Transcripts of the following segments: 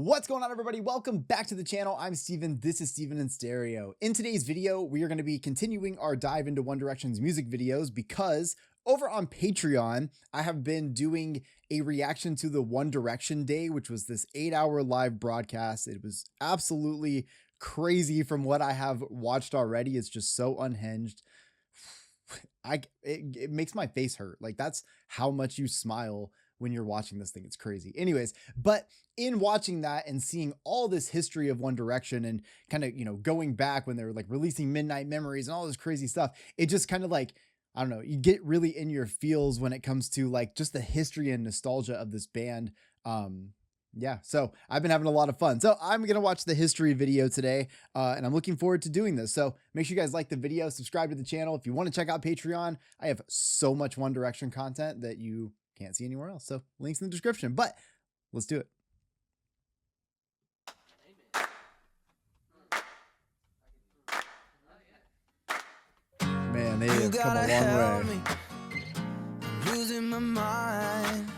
What's going on, everybody? Welcome back to the channel. I'm Steven. This is Steven in Stereo. In today's video, we are going to be continuing our dive into One Direction's music videos because over on Patreon, I have been doing a reaction to the One Direction Day, which was this 8-hour live broadcast. It was absolutely crazy from what I have watched already. It's just so unhinged. It makes my face hurt. Like, that's how much you smile when you're watching this thing. It's crazy. Anyways, but in watching that and seeing all this history of One Direction and kind of, going back when they were like releasing Midnight Memories and all this crazy stuff, it just kind of like, I don't know, you get really in your feels when it comes to like just the history and nostalgia of this band. Yeah, so I've been having a lot of fun. So I'm going to watch the history video today, and I'm looking forward to doing this. So make sure you guys like the video, subscribe to the channel. If you want to check out Patreon, I have so much One Direction content that you can't see anywhere else. So links in the description, but let's do it. Man, they have come a long way. Losing my mind.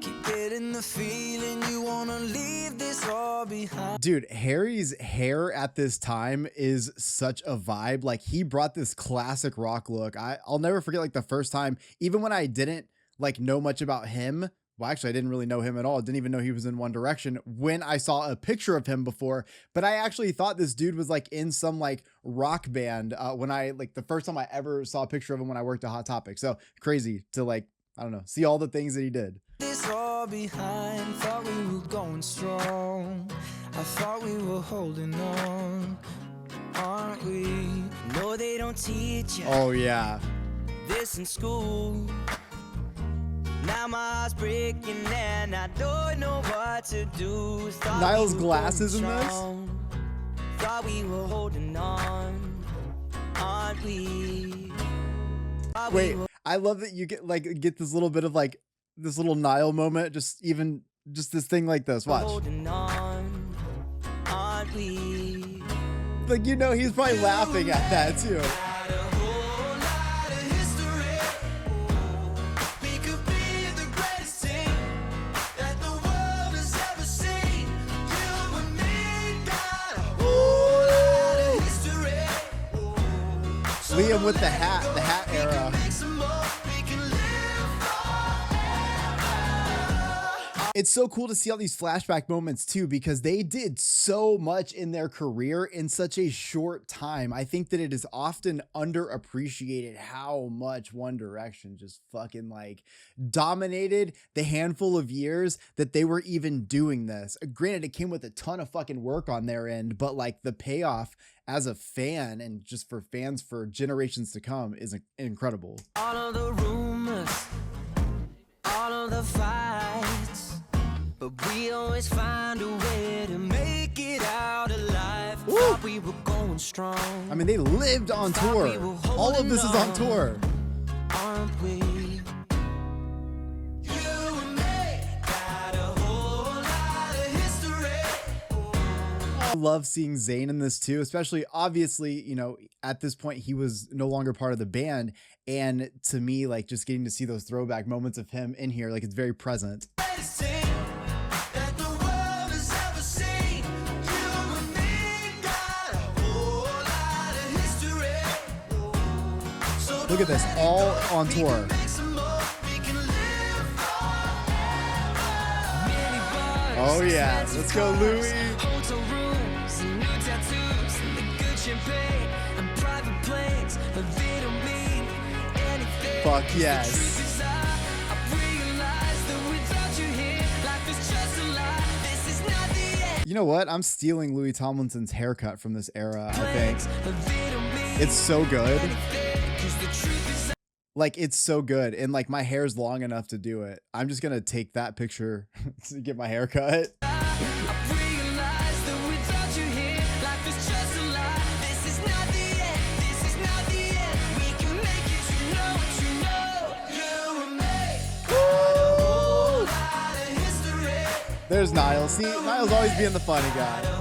Keep getting the feeling you wanna leave this all behind. Dude, Harry's hair at this time is such a vibe. Like, he brought this classic rock look. I'll never forget, like, the first time, even when I didn't like know much about him. Well, actually, I didn't really know him at all. Didn't even know he was in One Direction when I saw a picture of him before. But I actually thought this dude was like in some like rock band when I like the first time I ever saw a picture of him when I worked at Hot Topic. So crazy to like, I don't know, see all the things that he did. This all behind, thought we were going strong. I thought we were holding on, aren't we? No, they don't teach you. Oh yeah. This in school. Now my heart's breaking and I don't know what to do. Niall's glasses in this? Thought we were holding on, aren't we? Wait, I love that you get this little bit of like this little Niall moment, just this thing like this. Watch. Holding on, aren't we? Like, he's probably laughing at that too. Liam with the hat era. It's so cool to see all these flashback moments too, because they did so much in their career in such a short time. I think that it is often underappreciated how much One Direction just fucking like dominated the handful of years that they were even doing this. Granted, it came with a ton of fucking work on their end, but like the payoff as a fan and just for fans for generations to come is incredible. All of the rumors, all of the fights, but we always find a way to make it out alive. Thought we were going strong. I mean, they lived on tour. All of this is on tour. Aren't we? I love seeing Zayn in this too, especially obviously, at this point he was no longer part of the band. And to me, like just getting to see those throwback moments of him in here, like it's very present. Look at this, all on tour. Oh yeah, let's go Louis. Fuck yes. You know what? I'm stealing Louis Tomlinson's haircut from this era, I think. It's so good. Like, it's so good. And like my hair's long enough to do it. I'm just gonna take that picture to get my haircut. There's Niall. See, Niall's always being the funny guy.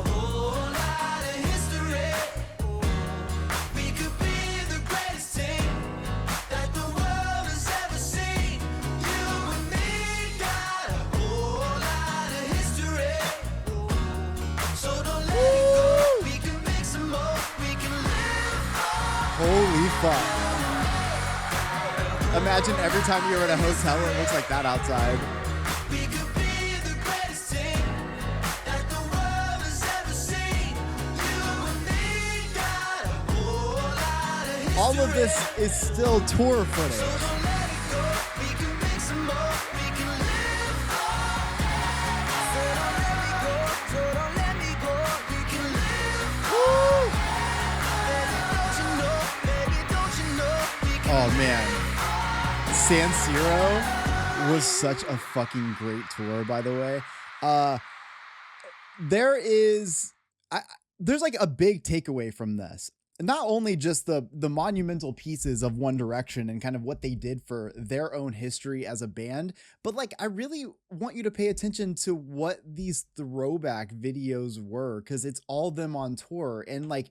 fuck. Imagine every time you're in a hotel, it looks like that outside. We could be the greatest team that the world has ever seen. You and me got a whole lot of history. All of this is still tour footage. Don't let it go. We can make some more. We can live on. So don't let me go. So don't let me go. We can live on. Baby, don't you know? Baby, don't you know? We can Oh man, San Siro was such a fucking great tour, by the way. There is there's like a big takeaway from this. Not only just the monumental pieces of One Direction and kind of what they did for their own history as a band, but like I really want you to pay attention to what these throwback videos were, because it's all them on tour. And like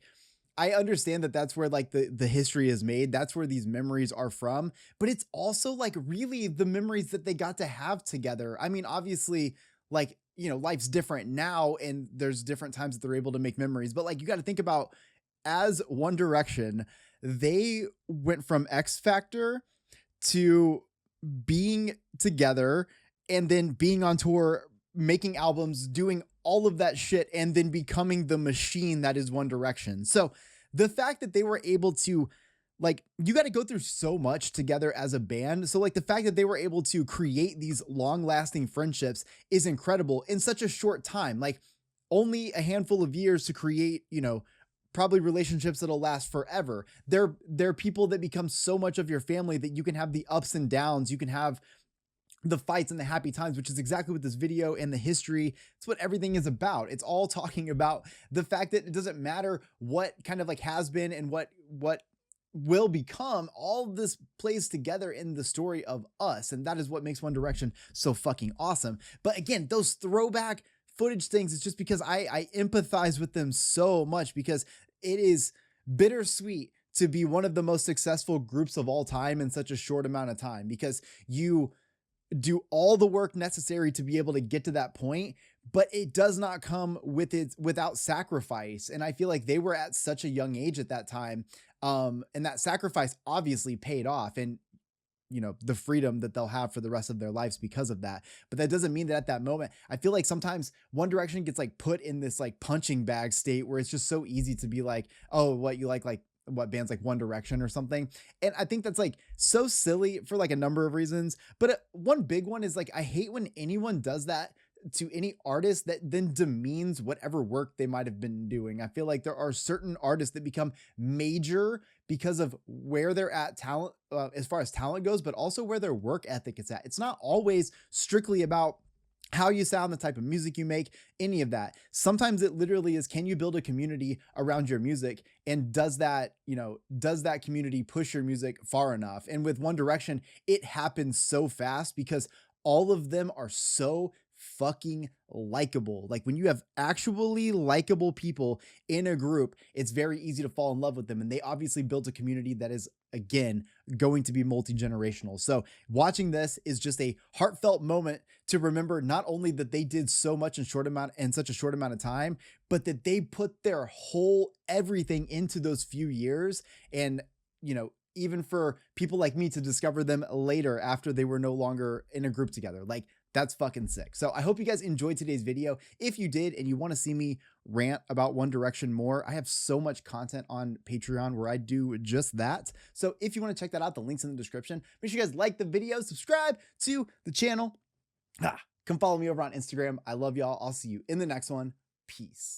I understand that that's where like the history is made. That's where these memories are from, but it's also like really the memories that they got to have together. I mean, obviously, like, you know, life's different now and there's different times that they're able to make memories, but like you got to think about, as One Direction, they went from X Factor to being together and then being on tour, making albums, doing all of that shit, and then becoming the machine that is One Direction. So the fact that they were able to, like, you got to go through so much together as a band. So like the fact that they were able to create these long lasting friendships is incredible in such a short time. Like only a handful of years to create, you know, probably relationships that'll last forever. They're people that become so much of your family that you can have the ups and downs. You can have the fights and the happy times, which is exactly what this video and the history, it's what everything is about. It's all talking about the fact that it doesn't matter what kind of like has been and what will become, all of this plays together in the story of us. And that is what makes One Direction so fucking awesome. But again, those throwback footage things, it's just because I empathize with them so much, because it is bittersweet to be one of the most successful groups of all time in such a short amount of time, because you do all the work necessary to be able to get to that point, but it does not come without sacrifice. And I feel like they were at such a young age at that time. And that sacrifice obviously paid off, and you know, the freedom that they'll have for the rest of their lives because of that. But that doesn't mean that at that moment, I feel like sometimes One Direction gets like put in this like punching bag state where it's just so easy to be like, oh, what you like what bands like One Direction or something. And I think that's like so silly for like a number of reasons. But one big one is like, I hate when anyone does that to any artist that then demeans whatever work they might have been doing. I feel like there are certain artists that become major because of where they're at talent, as far as talent goes, but also where their work ethic is at. It's not always strictly about how you sound, the type of music you make, any of that. Sometimes it literally is, can you build a community around your music? And does that, you know, does that community push your music far enough? And with One Direction, it happens so fast because all of them are so fucking likable. Like when you have actually likable people in a group, it's very easy to fall in love with them. And they obviously built a community that is, again, going to be multi-generational. So watching this is just a heartfelt moment to remember not only that they did so much in such a short amount of time, but that they put their whole everything into those few years. And, you know, even for people like me to discover them later after they were no longer in a group together, like that's fucking sick. So I hope you guys enjoyed today's video. If you did and you want to see me rant about One Direction more, I have so much content on Patreon where I do just that. So if you want to check that out, the link's in the description. Make sure you guys like the video, subscribe to the channel. Come follow me over on Instagram. I love y'all. I'll see you in the next one. Peace.